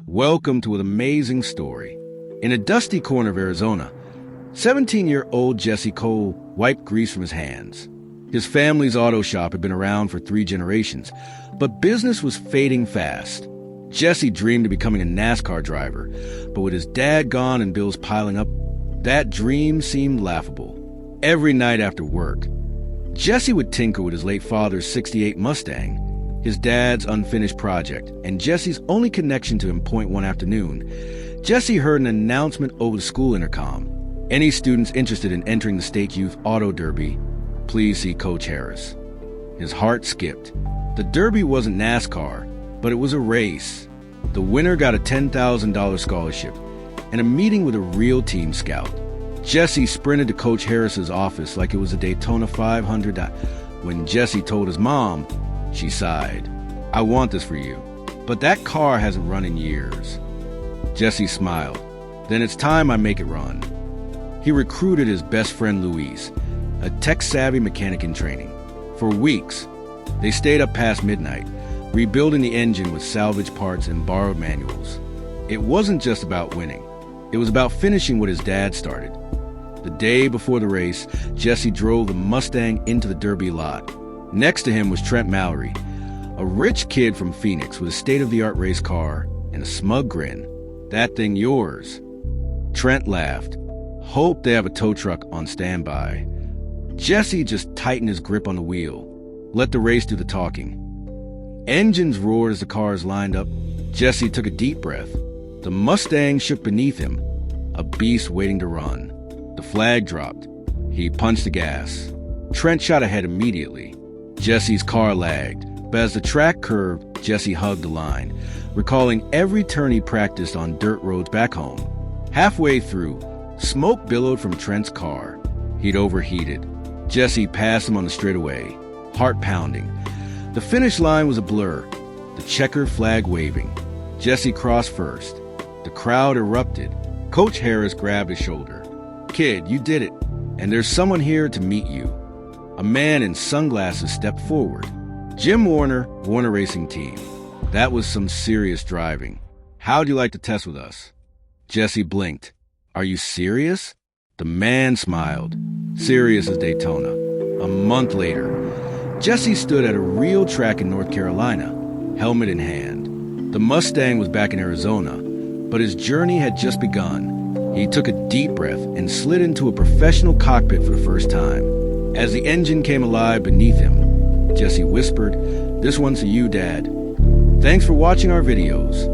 Welcome to an amazing story. In a dusty corner of Arizona, 17-year-old Jesse Cole wiped grease from his hands. His family's auto shop had been around for 3 generations, but business was fading fast. Jesse dreamed of becoming a NASCAR driver, but with his dad gone and bills piling up, that dream seemed laughable. Every night after work, Jesse would tinker with his late father's '68 Mustang, his dad's unfinished project, and Jesse's only connection to him. One afternoon, Jesse heard an announcement over the school intercom. Any students interested in entering the state youth auto derby, please see Coach Harris. His heart skipped. The derby wasn't NASCAR, but it was a race. The winner got a $10,000 scholarship and a meeting with a real team scout. Jesse sprinted to Coach Harris's office like it was a Daytona 500. When Jesse told his mom, she sighed. "I want this for you, but that car hasn't run in years." Jesse smiled. "Then it's time I make it run." He recruited his best friend Luis, a tech-savvy mechanic in training. For weeks, they stayed up past midnight, rebuilding the engine with salvage parts and borrowed manuals. It wasn't just about winning. It was about finishing what his dad started. The day before the race, Jesse drove the Mustang into the derby lot. Next to him was Trent Mallory, a rich kid from Phoenix with a state-of-the-art race car and a smug grin. "That thing yours?" Trent laughed. "Hope they have a tow truck on standby." Jesse just tightened his grip on the wheel, let the race do the talking. Engines roared as the cars lined up. Jesse took a deep breath. The Mustang shook beneath him, a beast waiting to run. The flag dropped. He punched the gas. Trent shot ahead immediately. Jesse's car lagged, but as the track curved, Jesse hugged the line, recalling every turn he practiced on dirt roads back home. Halfway through, smoke billowed from Trent's car. He'd overheated. Jesse passed him on the straightaway, heart pounding. The finish line was a blur, the checkered flag waving. Jesse crossed first. The crowd erupted. Coach Harris grabbed his shoulder. "Kid, you did it, and there's someone here to meet you." A man in sunglasses stepped forward. "Jim Warner, Warner Racing Team. That was some serious driving. How'd you like to test with us?" Jesse blinked. "Are you serious?" The man smiled. Serious as Daytona. A month later, Jesse stood at a real track in North Carolina, helmet in hand. The Mustang was back in Arizona, but his journey had just begun. He took a deep breath and slid into a professional cockpit for the first time. As the engine came alive beneath him, Jesse whispered, "This one's for you, Dad." Thanks for watching our videos.